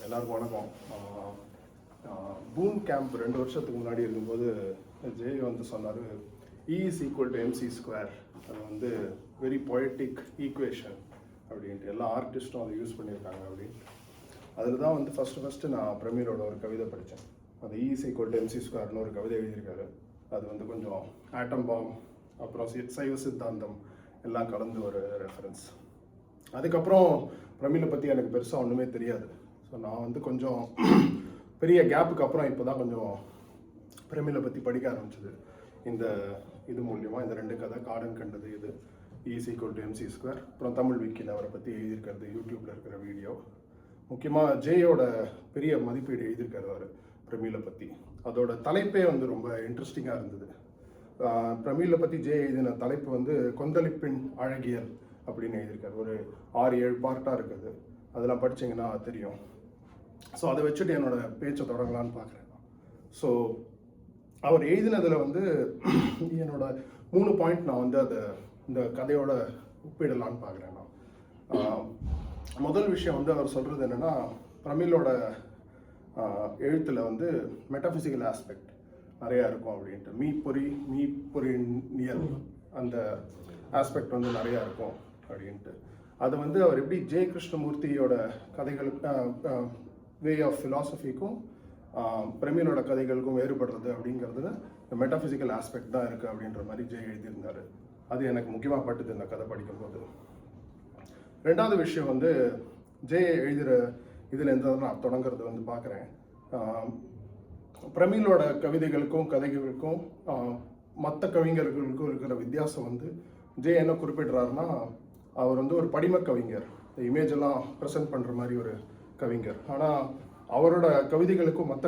எல்லாருக்கும் வணக்கம். Boom camp 2 வருஷத்துக்கு முன்னாடி இருக்கும்போது ஜெய் வந்து சொன்னார், E is equal to MC square. அது வந்து வெரி பொயட்டிக் ஈக்குவேஷன் அப்படின்ட்டு எல்லா ஆர்டிஸ்ட்டும் அதை யூஸ் பண்ணியிருக்காங்க அப்படின்ட்டு. அதில் தான் வந்து ஃபஸ்ட்டு நான் பிரமீரோட ஒரு கவிதை படித்தேன். அது E is equal to MC ஸ்கொயர்னு ஒரு கவிதை எழுதியிருக்காரு. அது வந்து கொஞ்சம் ஆட்டம் பாம் அப்புறம் சைவ சித்தாந்தம் எல்லாம் கலந்து ஒரு ரெஃபரன்ஸ். அதுக்கப்புறம் பிரமீலை பற்றி எனக்கு பெருசாக ஒன்றுமே தெரியாது. ஸோ நான் வந்து கொஞ்சம் பெரிய கேப்புக்கு அப்புறம் இப்போ தான் கொஞ்சம் பிரமீலை பற்றி படிக்க ஆரம்பிச்சது. இந்த இது மூலியமாக இந்த 2 கதை, காடன் கண்டது இது, E is equal to MC square, அப்புறம் தமிழ் விக்கியில் அவரை பற்றி எழுதியிருக்கிறது, யூடியூப்பில் இருக்கிற வீடியோ. முக்கியமாக ஜேயோட பெரிய மதிப்பீடு எழுதியிருக்காரு அவர் பிரமீலை பற்றி. அதோட தலைப்பே வந்து ரொம்ப இன்ட்ரெஸ்டிங்காக இருந்தது. பிரமீலை பற்றி ஜே எழுதின தலைப்பு வந்து கொந்தளிப்பின் அழகியல் அப்படின்னு எழுதியிருக்காரு. ஒரு 6-7 பார்ட்டாக இருக்குது. அதெல்லாம் படிச்சிங்கன்னா தெரியும். ஸோ அதை வச்சுட்டு என்னோட பேச்சை தொடங்கலான்னு பார்க்குறேன். ஸோ அவர் எழுதினதில் வந்து என்னோட 3 பாயிண்ட் நான் வந்து அதை இந்த கதையோட ஒப்பிடலான்னு பார்க்குறேன். நான் முதல் விஷயம் வந்து அவர் சொல்கிறது என்னென்னா, பிரமீலோட எழுத்தில் வந்து மெட்டாஃபிசிக்கல் ஆஸ்பெக்ட் நிறையா இருக்கும் அப்படின்ட்டு. மீப்பொறியியல் அந்த ஆஸ்பெக்ட் வந்து நிறையா இருக்கும் அப்படின்ட்டு. அது வந்து அவர் எப்படி ஜே கிருஷ்ணமூர்த்தியோட கதைகளுக்கு வே ஆஃப் ஃபிலாசபிக்கும் பிரமீலோட கதைகளுக்கும் வேறுபடுறது அப்படிங்கிறதுல இந்த மெட்டாஃபிசிக்கல் ஆஸ்பெக்ட் தான் இருக்குது அப்படின்ற மாதிரி ஜே எழுதியிருந்தார். அது எனக்கு முக்கியமாக பட்டுது இந்த கதை படிக்கும்போது. 2வது விஷயம் வந்து ஜே எழுதுகிற இதில் எந்த நான் தொடங்குறது வந்து பார்க்குறேன். பிரமீலோட கவிதைகளுக்கும் கதைகளுக்கும் மற்ற கவிஞர்களுக்கும் இருக்கிற வித்தியாசம் வந்து ஜே என்ன குறிப்பிடுறாருன்னா, அவர் வந்து ஒரு படிம கவிஞர், இமேஜ் எல்லாம் ப்ரெசென்ட் பண்ணுற மாதிரி ஒரு கவிஞர். ஆனால் அவரோட கவிதைகளுக்கும் மற்ற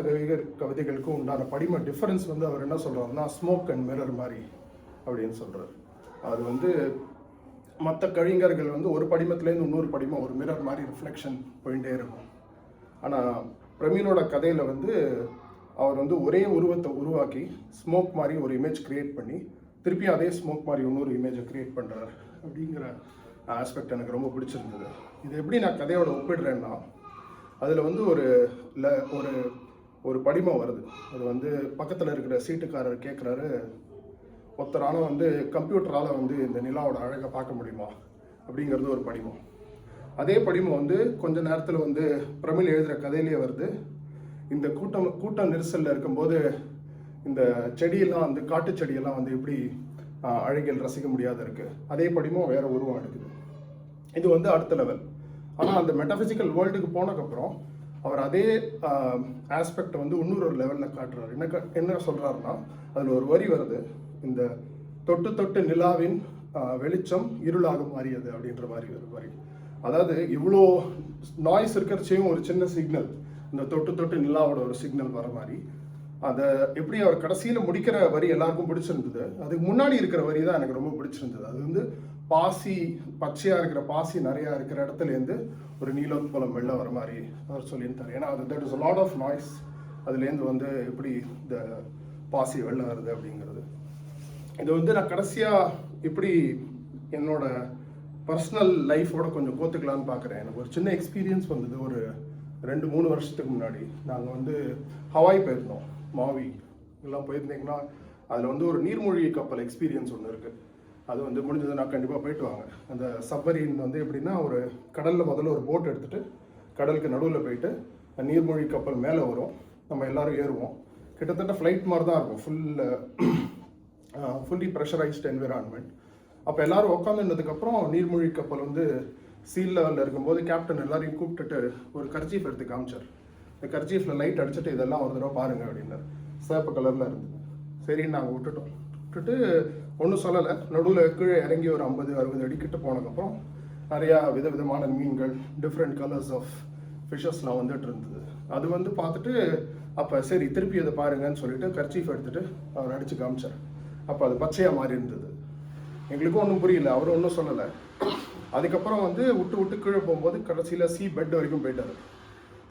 கவிதைகளுக்கும் உண்டான படிம டிஃபரன்ஸ் வந்து அவர் என்ன சொல்கிறாருன்னா, ஸ்மோக் அண்ட் மிரர் மாதிரி அப்படின்னு சொல்கிறார். அது வந்து மற்ற கவிஞர்கள் வந்து ஒரு படிமத்துலேருந்து இன்னொரு படிமம் ஒரு மிரர் மாதிரி ரிஃப்ளெக்ஷன் போயிட்டே இருக்கும். ஆனால் பிரமீலோட கதையில் வந்து அவர் வந்து ஒரே உருவத்தை உருவாக்கி ஸ்மோக் மாதிரி ஒரு இமேஜ் க்ரியேட் பண்ணி திருப்பியும் அதே ஸ்மோக் மாதிரி இன்னொரு இமேஜை க்ரியேட் பண்ணுறார் அப்படிங்கிற ஆஸ்பெக்ட் எனக்கு ரொம்ப பிடிச்சிருந்தது. இது எப்படி நான் கதையோட ஒப்பிடுறேன்னா, அதில் வந்து ஒரு படிமம் வருது. அது வந்து பக்கத்தில் இருக்கிற சீட்டுக்காரர் கேட்குறாரு, ஒருத்தரால் வந்து கம்ப்யூட்டரால் வந்து இந்த நிலாவோட அழகை பார்க்க முடியுமா அப்படிங்கிறது ஒரு படிமம். அதே படிமம் வந்து கொஞ்ச நேரத்தில் வந்து பிரமிழ் எழுதுகிற கதையிலேயே வருது. இந்த கூட்ட நெரிசலில் இருக்கும்போது இந்த செடியெல்லாம் வந்து காட்டு செடியெல்லாம் வந்து எப்படி அழகியல் ரசிக்க முடியாத இருக்குது. அதே படிமம் வேறு உருவம் எடுக்குது. இது வந்து அடுத்த லெவல். ஆனால் அந்த மெட்டாஃபிசிக்கல் வேர்ல்டுக்கு போனதுக்கப்புறம் அவர் அதே ஆஸ்பெக்டை வந்து இன்னொரு லெவலில் காட்டுறாரு. என்ன சொல்கிறாருன்னா, அதில் ஒரு வரி வருது, இந்த தொட்டு தொட்டு நிலாவின் வெளிச்சம் இருளாக மாறியது அப்படின்ற மாதிரி ஒரு வரி. அதாவது இவ்வளோ நாய்ஸ் இருக்கிறச்சையும் ஒரு சின்ன சிக்னல், இந்த தொட்டு தொட்டு நிலாவோட ஒரு சிக்னல் வர மாதிரி. அதை எப்படி அவர் கடைசியில் முடிக்கிற வரி எல்லாருக்கும் பிடிச்சிருந்தது. அதுக்கு முன்னாடி இருக்கிற வரி தான் எனக்கு ரொம்ப பிடிச்சிருந்தது. அது வந்து பாசி, பச்சையாக இருக்கிற பாசி நிறையா இருக்கிற இடத்துலேருந்து ஒரு நீலோத்பலம் வெளில வர மாதிரி அவர் சொல்லியிருந்தார். ஏன்னா அது that is a lot of noise. அதுலேருந்து வந்து எப்படி இந்த பாசி வெளில வருது அப்படிங்கிறது. இது வந்து நான் கடைசியாக இப்படி என்னோட பர்சனல் லைஃபோட கொஞ்சம் கோத்துக்கலான்னு பார்க்குறேன். எனக்கு ஒரு சின்ன எக்ஸ்பீரியன்ஸ் வந்தது. ஒரு 2-3 வருஷத்துக்கு முன்னாடி நாங்கள் வந்து ஹவாய் போயிருந்தோம். மாவி எல்லாம் போயிருந்தீங்கன்னா அதில் வந்து ஒரு நீர்மூழ்கி கப்பல் எக்ஸ்பீரியன்ஸ் ஒன்று இருக்குது. அது வந்து முடிஞ்சதுன்னா கண்டிப்பாக போயிட்டு வாங்க. அந்த சப்மரீன் வந்து எப்படின்னா, ஒரு கடலில் முதல்ல ஒரு போட் எடுத்துகிட்டு கடலுக்கு நடுவில் போயிட்டு நீர்மூழ்கி கப்பல் மேலே வரும், நம்ம எல்லோரும் ஏறுவோம். கிட்டத்தட்ட ஃப்ளைட் மாதிரி தான் இருக்கும், ஃபுல்லி ப்ரெஷரைஸ்ட் என்விரான்மெண்ட். அப்போ எல்லோரும் உட்காந்துனதுக்கப்புறம் நீர்மூழ்கி கப்பல் வந்து சீல் லெவலில் இருக்கும்போது கேப்டன் எல்லாரையும் கூப்பிட்டுட்டு ஒரு கர்ச்சீஃப் எடுத்து காமிச்சார். இந்த கர்ச்சீஃபில் லைட் அடிச்சுட்டு இதெல்லாம் ஒரு தடவை பாருங்கள் அப்படின்னாரு. சிவப்பு கலரில் இருந்தது. சரின்னு நாங்கள் விட்டுட்டு ஒன்றும் சொல்லலை. நடுவில் கீழே இறங்கி ஒரு 50-60 அடிக்கிட்ட போனதுக்கப்புறம் நிறையா விதவிதமான மீன்கள், டிஃப்ரெண்ட் கலர்ஸ் ஆஃப் ஃபிஷ்ஷஸ்லாம் வந்துட்டு இருந்தது. அது வந்து பார்த்துட்டு அப்போ சரி திருப்பி அதை பாருங்கன்னு சொல்லிட்டு கர்ச்சீஃப் எடுத்துகிட்டு அவர் அடித்து காமிச்சார். அப்போ அது பச்சையாக மாறி இருந்தது. எங்களுக்கும் ஒன்றும் புரியல, அவரும் ஒன்றும் சொல்லலை. அதுக்கப்புறம் வந்து விட்டு கீழே போகும்போது கடைசியில் சீ பெட் வரைக்கும் போயிட்டார்.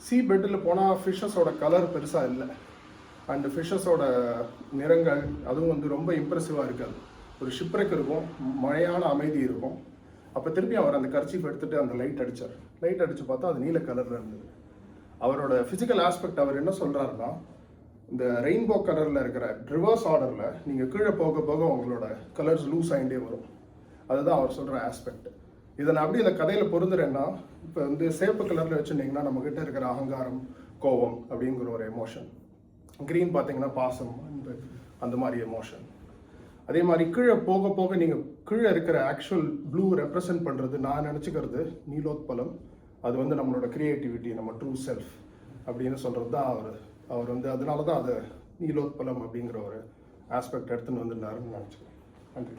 சீ பெட்டில் போனால் ஃபிஷ்ஷஸோட கலர் பெருசாக இல்லை, அண்டு ஃபிஷ்ஷஸோட நிறங்கள் அதுவும் வந்து ரொம்ப இம்ப்ரெசிவாக இருக்காது. ஒரு ஷிப்ரெக் இருக்கும், மழையான அமைதி இருக்கும். அப்போ திருப்பி அவர் அந்த கர்ச்சீஃப் எடுத்துகிட்டு அந்த லைட் அடித்தார். லைட் அடித்து பார்த்தா அது நீல கலரில் இருந்தது. அவரோட அதனோட ஃபிசிக்கல் ஆஸ்பெக்ட் அவர் என்ன சொல்கிறாருன்னா, இந்த ரெயின்போ கலரில் இருக்கிற ரிவர்ஸ் ஆர்டரில் நீங்கள் கீழே போக போக உங்களோட கலர்ஸ் லூஸ் ஆகிட்டே வரும். அதுதான் அவர் சொல்கிற ஆஸ்பெக்ட். இதை நான் அப்படி இந்த கதையில் பொருந்துறேன்னா, இப்போ வந்து சேப்பு கலரில் வச்சுருந்தீங்கன்னா நம்மக்கிட்ட இருக்கிற அகங்காரம், கோபம் அப்படிங்கிற ஒரு எமோஷன். க்ரீன் பார்த்தீங்கன்னா பாசம், அந்த மாதிரி எமோஷன். அதே மாதிரி கீழே போக போக நீங்கள் கீழே இருக்கிற ஆக்சுவல் ப்ளூ ரெப்ரசன்ட் பண்ணுறது நான் நினச்சிக்கிறது நீலோத்பலம். அது வந்து நம்மளோட க்ரியேட்டிவிட்டி, நம்ம ட்ரூ செல்ஃப் அப்படின்னு சொல்கிறது தான் அவர் வந்து அதனால தான் அதை நீலோத்பலம் அப்படிங்கிற ஒரு ஆஸ்பெக்ட் எடுத்துன்னு வந்துருந்தாருன்னு நினச்சிக்கிறேன். நன்றி.